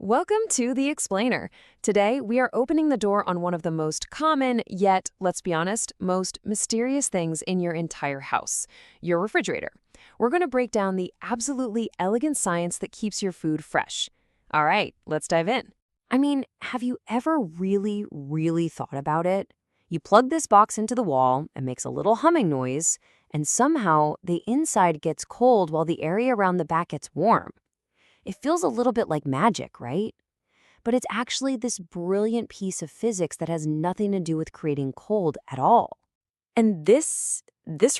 Welcome to The Explainer. Today, we are opening the door on one of the most common, yet, let's be honest, most mysterious things in your entire house, your refrigerator. We're going to break down the absolutely elegant science that keeps your food fresh. All right, let's dive in. I mean, have you ever really thought about it? You plug this box into the wall and makes a little humming noise, and somehow the inside gets cold while the area around the back gets warm. It feels a little bit like magic, right? But it's actually this brilliant piece of physics that has nothing to do with creating cold at all. And this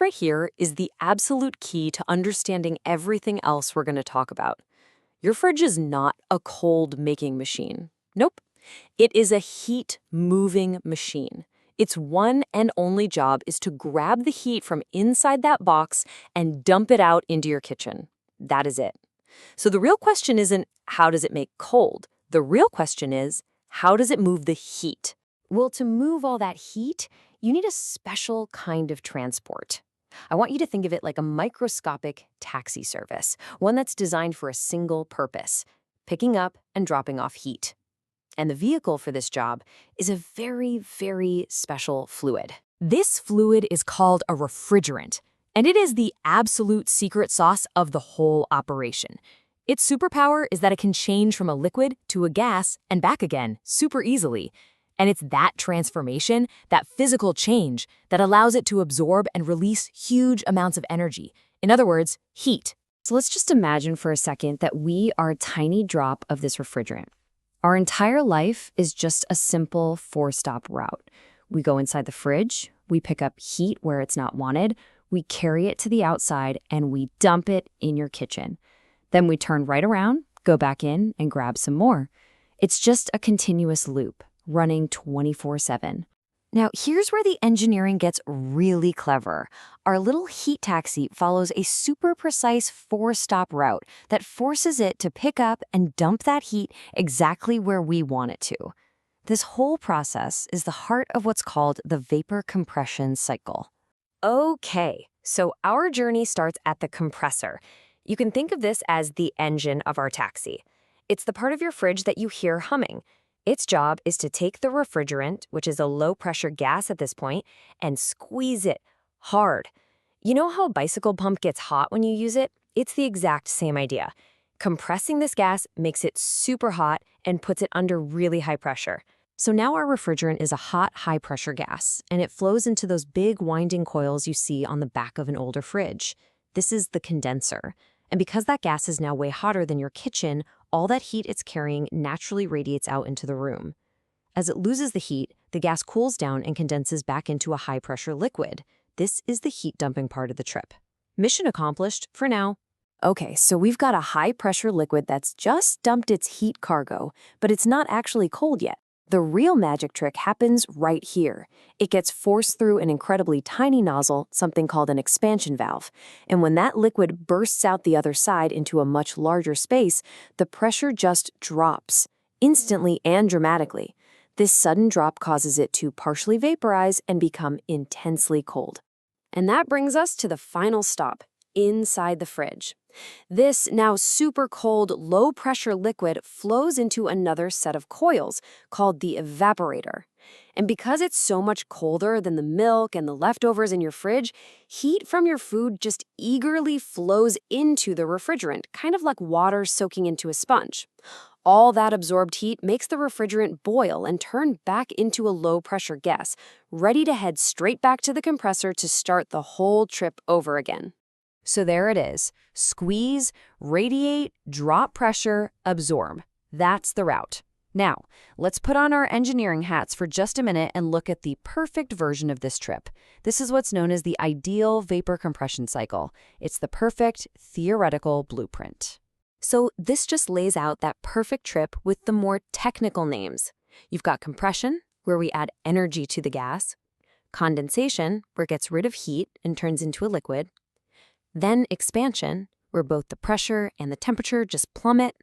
right here is the absolute key to understanding everything else we're going to talk about. Your fridge is not a cold-making machine. Nope. It is a heat-moving machine. Its one and only job is to grab the heat from inside that box and dump it out into your kitchen. That is it. So the real question isn't, how does it make cold? The real question is, how does it move the heat? Well, to move all that heat, you need a special kind of transport. I want you to think of it like a microscopic taxi service, one that's designed for a single purpose, picking up and dropping off heat. And the vehicle for this job is a very special fluid. This fluid is called a refrigerant. And it is the absolute secret sauce of the whole operation. Its superpower is that it can change from a liquid to a gas and back again super easily. And it's that transformation, that physical change, that allows it to absorb and release huge amounts of energy. In other words, heat. So let's just imagine for a second that we are a tiny drop of this refrigerant. Our entire life is just a simple four-stop route. We go inside the fridge, we pick up heat where it's not wanted, we carry it to the outside, and we dump it in your kitchen. Then we turn right around, go back in, and grab some more. It's just a continuous loop, running 24/7. Now, here's where the engineering gets really clever. Our little heat taxi follows a super precise four-stop route that forces it to pick up and dump that heat exactly where we want it to. This whole process is the heart of what's called the vapor compression cycle. Okay, so our journey starts at the compressor. You can think of this as the engine of our taxi. It's the part of your fridge that you hear humming. Its job is to take the refrigerant, which is a low-pressure gas at this point, and squeeze it hard. You know how a bicycle pump gets hot when you use it? It's the exact same idea. Compressing this gas makes it super hot and puts it under really high pressure. So now our refrigerant is a hot, high-pressure gas, and it flows into those big winding coils you see on the back of an older fridge. This is the condenser. And because that gas is now way hotter than your kitchen, all that heat it's carrying naturally radiates out into the room. As it loses the heat, the gas cools down and condenses back into a high-pressure liquid. This is the heat-dumping part of the trip. Mission accomplished for now. Okay, so we've got a high-pressure liquid that's just dumped its heat cargo, but it's not actually cold yet. The real magic trick happens right here. It gets forced through an incredibly tiny nozzle, something called an expansion valve. And when that liquid bursts out the other side into a much larger space, the pressure just drops, instantly and dramatically. This sudden drop causes it to partially vaporize and become intensely cold. And that brings us to the final stop, inside the fridge. This now super cold, low-pressure liquid flows into another set of coils called the evaporator. And because it's so much colder than the milk and the leftovers in your fridge, heat from your food just eagerly flows into the refrigerant, kind of like water soaking into a sponge. All that absorbed heat makes the refrigerant boil and turn back into a low-pressure gas, ready to head straight back to the compressor to start the whole trip over again. So there it is. Squeeze, radiate, drop pressure, absorb. That's the route. Now, let's put on our engineering hats for just a minute and look at the perfect version of this trip. This is what's known as the ideal vapor compression cycle. It's the perfect theoretical blueprint. So this just lays out that perfect trip with the more technical names. You've got compression, where we add energy to the gas. Condensation, where it gets rid of heat and turns into a liquid. Then expansion, where both the pressure and the temperature just plummet.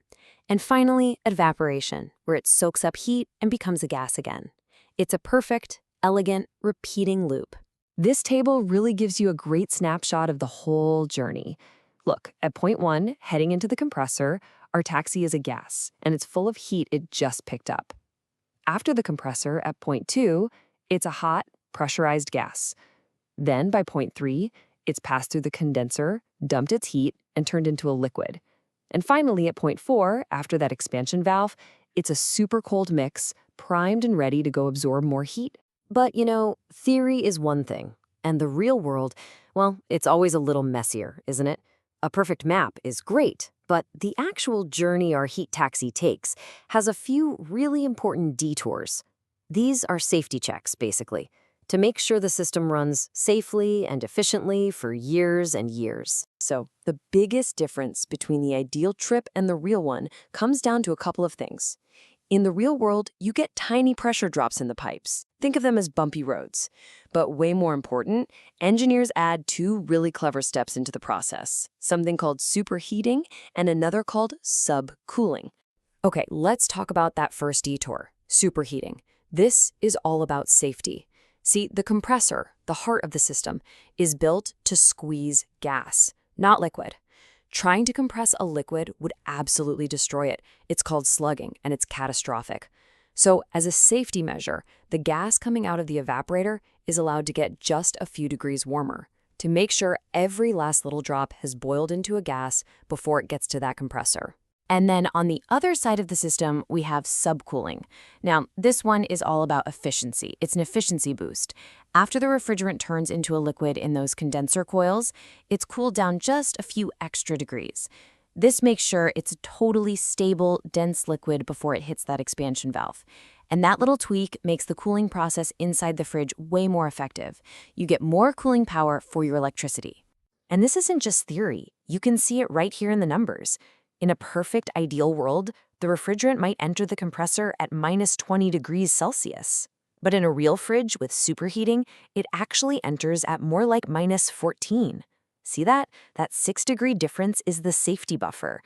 And finally, evaporation, where it soaks up heat and becomes a gas again. It's a perfect, elegant, repeating loop. This table really gives you a great snapshot of the whole journey. Look, at point 1, heading into the compressor, our taxi is a gas, and it's full of heat it just picked up. After the compressor at point 2, it's a hot, pressurized gas. Then by point 3, it's passed through the condenser, dumped its heat, and turned into a liquid. And finally, at point 4, after that expansion valve, it's a super cold mix, primed and ready to go absorb more heat. But, theory is one thing, and the real world, well, it's always a little messier, isn't it? A perfect map is great, but the actual journey our heat taxi takes has a few really important detours. These are safety checks, basically, to make sure the system runs safely and efficiently for years and years. So the biggest difference between the ideal trip and the real one comes down to a couple of things. In the real world, you get tiny pressure drops in the pipes. Think of them as bumpy roads. But way more important, engineers add 2 really clever steps into the process, something called superheating and another called subcooling. Okay, let's talk about that first detour, superheating. This is all about safety. See, the compressor, the heart of the system, is built to squeeze gas, not liquid. Trying to compress a liquid would absolutely destroy it. It's called slugging, and it's catastrophic. So, as a safety measure, the gas coming out of the evaporator is allowed to get just a few degrees warmer to make sure every last little drop has boiled into a gas before it gets to that compressor. And then on the other side of the system, we have subcooling. Now, this one is all about efficiency. It's an efficiency boost. After the refrigerant turns into a liquid in those condenser coils, it's cooled down just a few extra degrees. This makes sure it's a totally stable, dense liquid before it hits that expansion valve. And that little tweak makes the cooling process inside the fridge way more effective. You get more cooling power for your electricity. And this isn't just theory. You can see it right here in the numbers. In a perfect, ideal world, the refrigerant might enter the compressor at minus 20 degrees Celsius. But in a real fridge with superheating, it actually enters at more like minus 14. See that? That 6-degree difference is the safety buffer.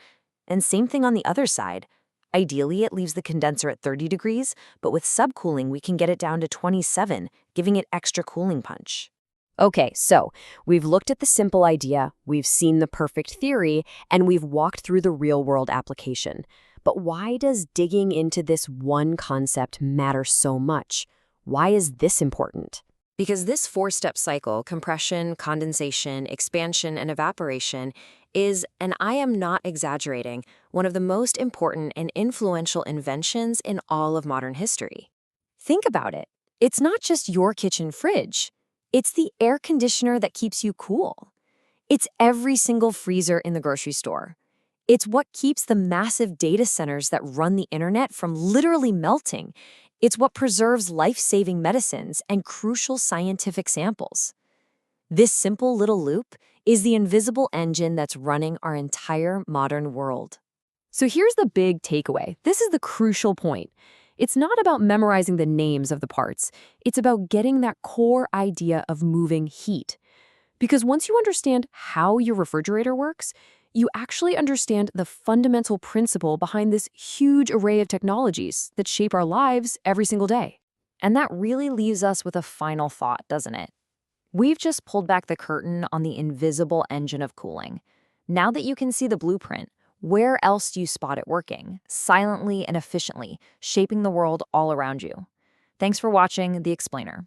And same thing on the other side. Ideally, it leaves the condenser at 30 degrees, but with subcooling, we can get it down to 27, giving it extra cooling punch. Okay, so we've looked at the simple idea, we've seen the perfect theory, and we've walked through the real-world application. But why does digging into this one concept matter so much? Why is this important? Because this 4-step cycle, compression, condensation, expansion, and evaporation, is, and I am not exaggerating, one of the most important and influential inventions in all of modern history. Think about it. It's not just your kitchen fridge. It's the air conditioner that keeps you cool. It's every single freezer in the grocery store. It's what keeps the massive data centers that run the internet from literally melting. It's what preserves life-saving medicines and crucial scientific samples. This simple little loop is the invisible engine that's running our entire modern world. So here's the big takeaway. This is the crucial point. It's not about memorizing the names of the parts. It's about getting that core idea of moving heat. Because once you understand how your refrigerator works, you actually understand the fundamental principle behind this huge array of technologies that shape our lives every single day. And that really leaves us with a final thought, doesn't it? We've just pulled back the curtain on the invisible engine of cooling. Now that you can see the blueprint, where else do you spot it working, silently and efficiently, shaping the world all around you? Thanks for watching The Explainer.